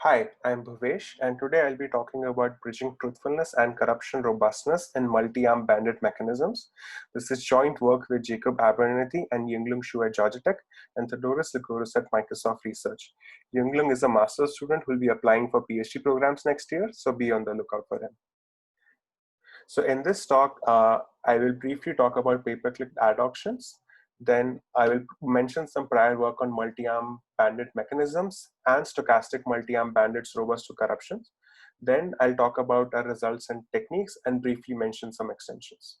Hi, I'm Bhavesh, and today I'll be talking about bridging truthfulness and corruption robustness in multi-arm bandit mechanisms. This is joint work with Jacob Abernethy and Yunglung Xu at Georgia Tech and Theodoros Likourous at Microsoft Research. Yunglung is a master's student who will be applying for PhD programs next year, so be on the lookout for him. So in this talk, I will briefly talk about pay-per-click ad auctions. Then I will mention some prior work on multi-arm bandit mechanisms and stochastic multi-arm bandits robust to corruption. Then I'll talk about our results and techniques and briefly mention some extensions.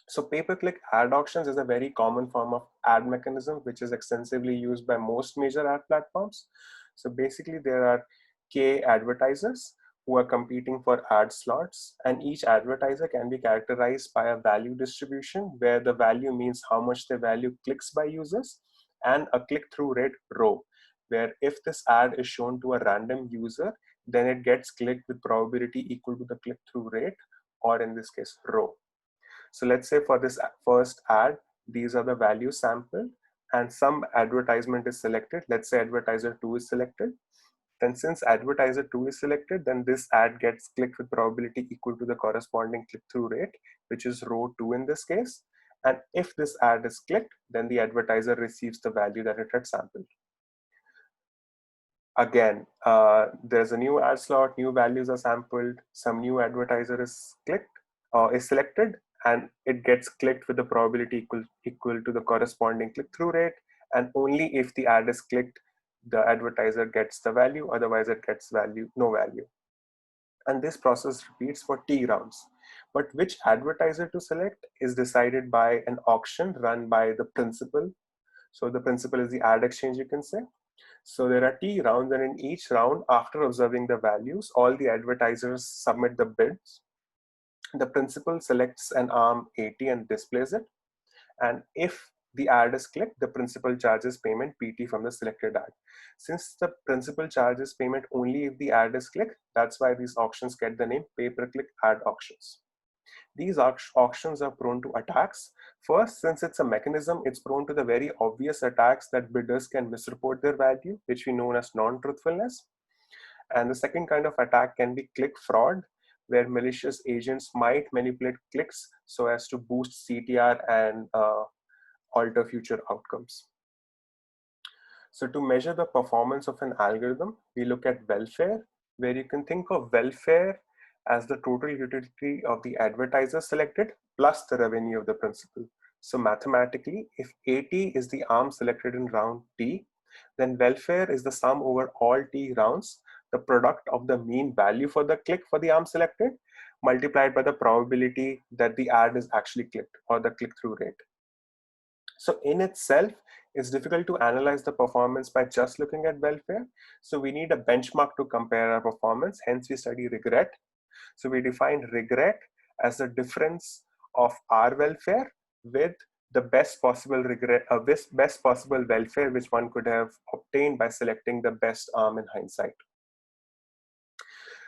So pay-per-click ad auctions is a very common form of ad mechanism, which is extensively used by most major ad platforms. So basically there are K advertisers who are competing for ad slots, and each advertiser can be characterized by a value distribution where the value means how much they value clicks by users, and a click-through rate rho, where if this ad is shown to a random user, then it gets clicked with probability equal to the click-through rate, or in this case rho. So let's say for this first ad, these are the values sampled and some advertisement is selected. Let's say advertiser 2 is selected. Then since advertiser 2 is selected, then this ad gets clicked with probability equal to the corresponding click-through rate, which is rho 2 in this case. And if this ad is clicked, then the advertiser receives the value that it had sampled. Again, there's a new ad slot, new values are sampled, some new advertiser is clicked or is selected, and it gets clicked with the probability equal to the corresponding click-through rate. And only if the ad is clicked, the advertiser gets the value, otherwise it gets no value. And this process repeats for T rounds. But which advertiser to select is decided by an auction run by the principal. So the principal is the ad exchange, you can say. So there are T rounds, and in each round, after observing the values, all the advertisers submit the bids. The principal selects an arm 80 and displays it. And if the ad is clicked, the principal charges payment PT from the selected ad. Since the principal charges payment only if the ad is clicked, that's why these auctions get the name pay-per-click ad auctions. These auctions are prone to attacks. First, since it's a mechanism, it's prone to the very obvious attacks that bidders can misreport their value, which we know as non-truthfulness. And the second kind of attack can be click fraud, where malicious agents might manipulate clicks so as to boost CTR and alter future outcomes. So to measure the performance of an algorithm, we look at welfare, where you can think of welfare as the total utility of the advertiser selected plus the revenue of the principal. So mathematically, if 80 is the arm selected in round T, then welfare is the sum over all T rounds, the product of the mean value for the click for the arm selected, multiplied by the probability that the ad is actually clicked, or the click-through rate. So in itself, it's difficult to analyze the performance by just looking at welfare. So we need a benchmark to compare our performance. Hence we study regret. So we define regret as the difference of our welfare with the best possible best possible welfare which one could have obtained by selecting the best arm in hindsight.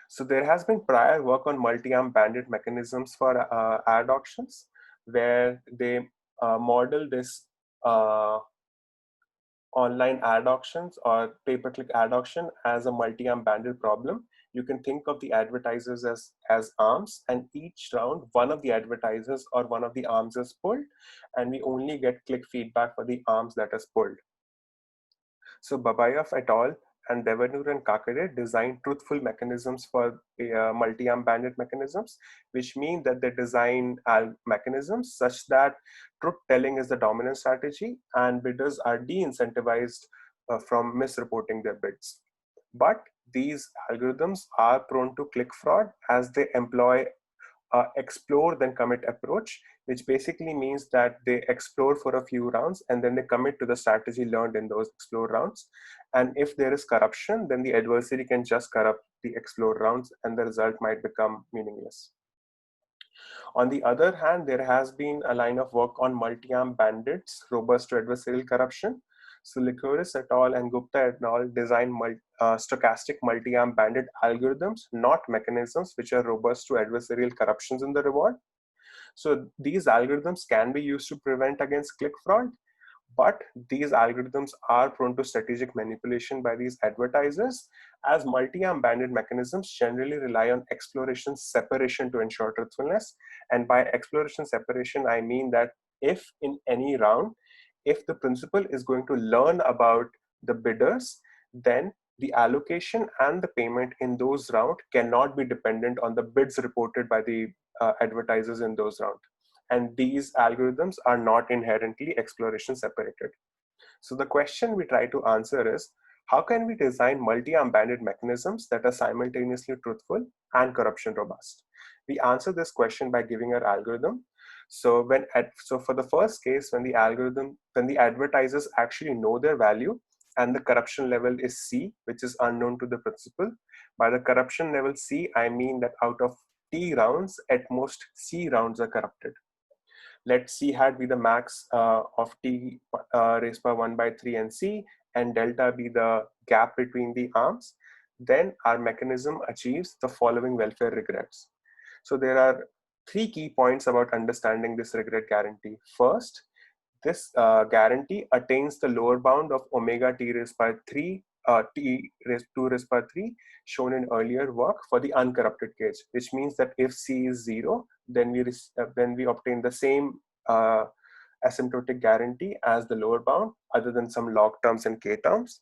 So there has been prior work on multi-arm bandit mechanisms for ad auctions, where they model this online ad auctions or pay-per-click ad auction as a multi-arm bandit problem. You can think of the advertisers as arms, and each round one of the advertisers or one of the arms is pulled, and we only get click feedback for the arms that is pulled. So Babayev et al. And Devanur and Kakade designed truthful mechanisms for multi-arm bandit mechanisms, which mean that they design mechanisms such that truth telling is the dominant strategy and bidders are de-incentivized from misreporting their bids. But these algorithms are prone to click fraud as they employ explore then commit approach, which basically means that they explore for a few rounds and then they commit to the strategy learned in those explore rounds. And if there is corruption, then the adversary can just corrupt the explore rounds and the result might become meaningless. On the other hand, there has been a line of work on multi-arm bandits robust to adversarial corruption. So Likourous et al. And Gupta et al. Designed stochastic multi-arm bandit algorithms, not mechanisms, which are robust to adversarial corruptions in the reward. So these algorithms can be used to prevent against click fraud, But these algorithms are prone to strategic manipulation by these advertisers, as multi-arm bandit mechanisms generally rely on exploration separation to ensure truthfulness. And by exploration separation, I mean that if in any round, if the principal is going to learn about the bidders, then the allocation and the payment in those rounds cannot be dependent on the bids reported by the advertisers in those rounds. And these algorithms are not inherently exploration separated. So the question we try to answer is, how can we design multi-arm bandit mechanisms that are simultaneously truthful and corruption robust? We answer this question by giving our algorithm. So for the first case, when the advertisers actually know their value and the corruption level is C, which is unknown to the principal. By the corruption level C, I mean that out of T rounds, at most C rounds are corrupted. Let C hat be the max of T raised by 1 by 3 and C, and delta be the gap between the arms. Then our mechanism achieves the following welfare regrets. So there are three key points about understanding this regret guarantee. First, this guarantee attains the lower bound of omega T raised by 3 T raised 2 raised by 3 shown in earlier work for the uncorrupted case, which means that if C is 0, then we obtain the same asymptotic guarantee as the lower bound, other than some log terms and k terms.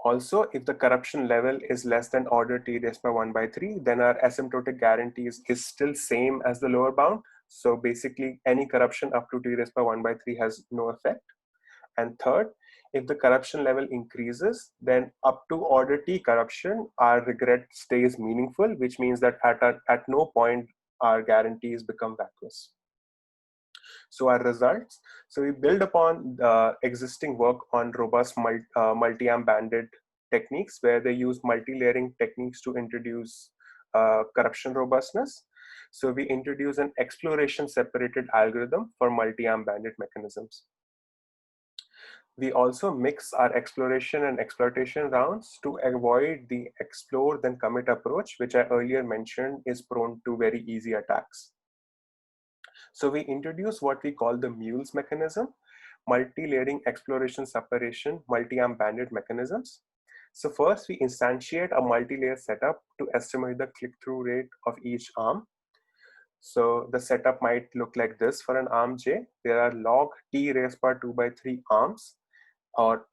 Also, if the corruption level is less than order T raised by 1 by 3, then our asymptotic guarantee is still same as the lower bound. So basically, any corruption up to T raised by 1 by 3 has no effect. And third, if the corruption level increases, then up to order T corruption, our regret stays meaningful, which means that at no point our guarantees become vacuous. So our results, so we build upon the existing work on robust multi-arm bandit techniques, where they use multi-layering techniques to introduce corruption robustness. So we introduce an exploration separated algorithm for multi-arm bandit mechanisms. We also mix our exploration and exploitation rounds to avoid the explore then commit approach, which I earlier mentioned is prone to very easy attacks. So we introduce what we call the mules mechanism, multi-layering exploration separation, multi-arm bandit mechanisms. So first we instantiate a multi-layer setup to estimate the click-through rate of each arm. So the setup might look like this for an arm J. There are log T raised by 2 by 3 arms, or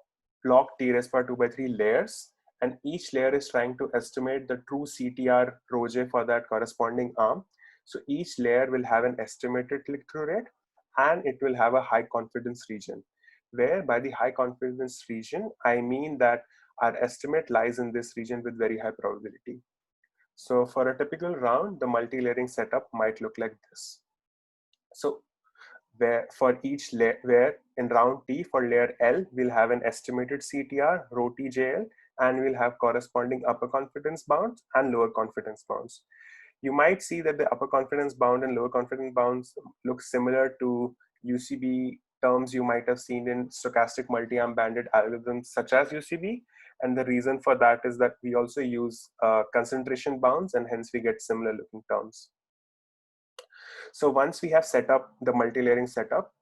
log T raised by 2 by 3 layers, and each layer is trying to estimate the true CTR rho J for that corresponding arm. So each layer will have an estimated click-through rate, and it will have a high confidence region, where by the high confidence region, I mean that our estimate lies in this region with very high probability. So for a typical round, the multi-layering setup might look like this. So where for each layer, where in round T for layer L, we'll have an estimated CTR, rho TJL, and we'll have corresponding upper confidence bounds and lower confidence bounds. You might see that the upper confidence bound and lower confidence bounds look similar to UCB terms you might have seen in stochastic multi-arm bandit algorithms such as UCB. And the reason for that is that we also use concentration bounds, and hence we get similar looking terms. So once we have set up the multi-layering setup,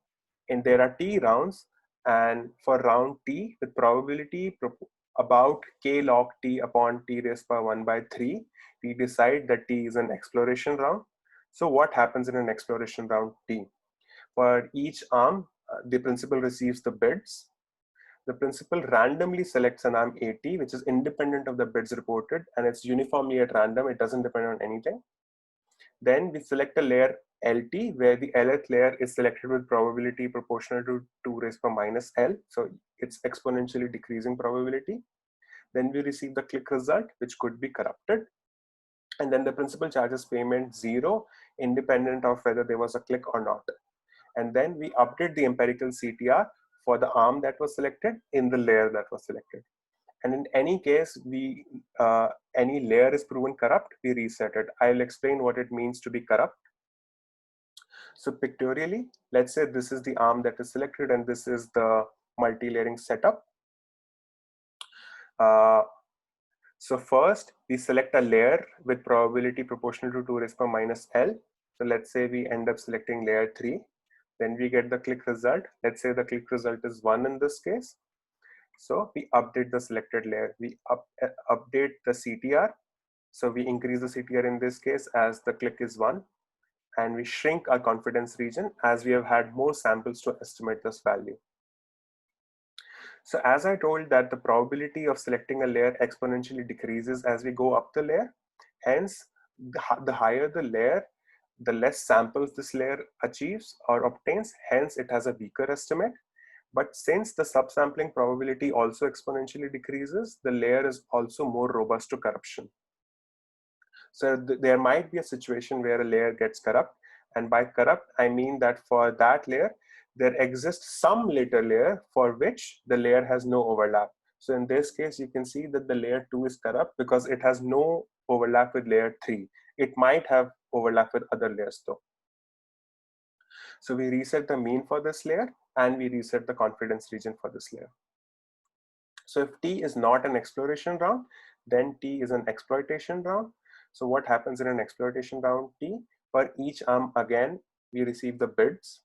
and there are T rounds, and for round T with probability about K log T upon T raised by 1 by 3, we decide that T is an exploration round. So what happens in an exploration round T? For each arm, the principal receives the bids. The principal randomly selects an arm AT, which is independent of the bids reported, and it's uniformly at random. It doesn't depend on anything. Then we select a layer LT, where the Lth layer is selected with probability proportional to 2 raised by minus L. So it's exponentially decreasing probability. Then we receive the click result, which could be corrupted. And then the principal charges payment 0, independent of whether there was a click or not. And then we update the empirical CTR for the arm that was selected in the layer that was selected. And in any case, any layer is proven corrupt, we reset it. I'll explain what it means to be corrupt. So pictorially, let's say this is the arm that is selected and this is the multi-layering setup. So first, we select a layer with probability proportional to 2 raised by minus L. So let's say we end up selecting layer 3. Then we get the click result. Let's say the click result is 1 in this case. So we update the selected layer. We update the CTR. So we increase the CTR in this case as the click is 1. And we shrink our confidence region as we have had more samples to estimate this value. So as I told that the probability of selecting a layer exponentially decreases as we go up the layer. Hence, the higher the layer, the less samples this layer achieves or obtains. Hence, it has a weaker estimate. But since the subsampling probability also exponentially decreases, the layer is also more robust to corruption. So there might be a situation where a layer gets corrupt. And by corrupt, I mean that for that layer, there exists some later layer for which the layer has no overlap. So in this case, you can see that the layer 2 is corrupt because it has no overlap with layer 3. It might have overlap with other layers though. So we reset the mean for this layer and we reset the confidence region for this layer. So if T is not an exploration round, then T is an exploitation round. So what happens in an exploitation round T? For each arm, again, we receive the bids.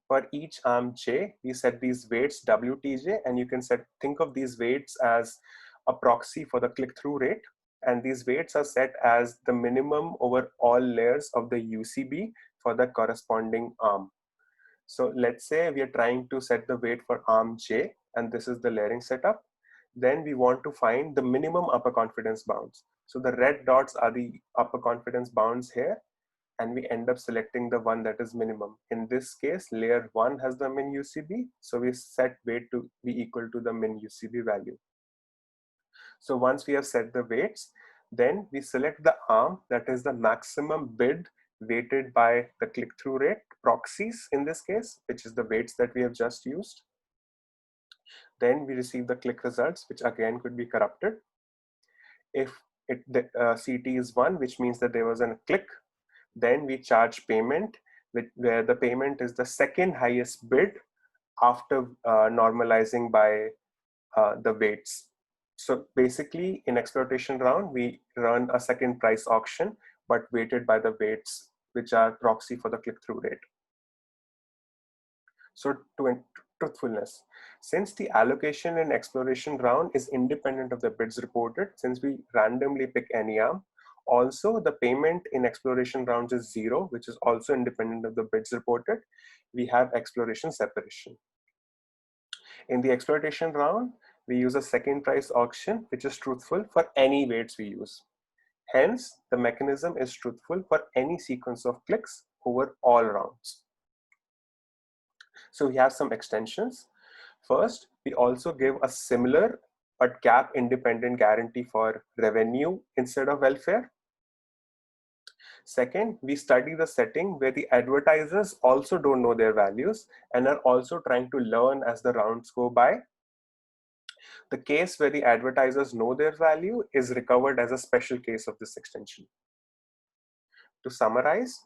For each arm J, we set these weights WTJ, and you can think of these weights as a proxy for the click-through rate. And these weights are set as the minimum over all layers of the UCB for the corresponding arm. So let's say we are trying to set the weight for arm J, and this is the layering setup. Then we want to find the minimum upper confidence bounds. So the red dots are the upper confidence bounds here, and we end up selecting the one that is minimum. In this case, layer 1 has the min UCB, so we set weight to be equal to the min UCB value. So once we have set the weights, then we select the arm that is the maximum bid weighted by the click-through rate proxies in this case, which is the weights that we have just used. Then we receive the click results, which again could be corrupted. If CT is 1, which means that there was a click, then we charge payment, where the payment is the second highest bid after normalizing by the weights. So basically in exploitation round, we run a second price auction, but weighted by the weights, which are proxy for the click-through rate. So to truthfulness, since the allocation in exploration round is independent of the bids reported, since we randomly pick any arm, also the payment in exploration rounds is 0, which is also independent of the bids reported. We have exploration separation. In the exploitation round, we use a second price auction, which is truthful for any weights we use. Hence, the mechanism is truthful for any sequence of clicks over all rounds. So we have some extensions. First, we also give a similar but gap independent guarantee for revenue instead of welfare. Second, we study the setting where the advertisers also don't know their values and are also trying to learn as the rounds go by. The case where the advertisers know their value is recovered as a special case of this extension. To summarize,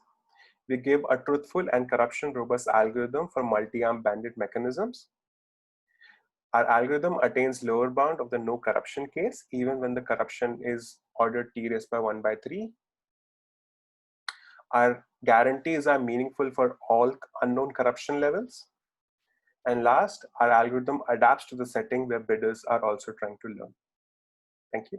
we give a truthful and corruption robust algorithm for multi-arm bandit mechanisms. Our algorithm attains lower bound of the no corruption case, even when the corruption is ordered T raised by 1 by 3. Our guarantees are meaningful for all unknown corruption levels. And last, our algorithm adapts to the setting where bidders are also trying to learn. Thank you.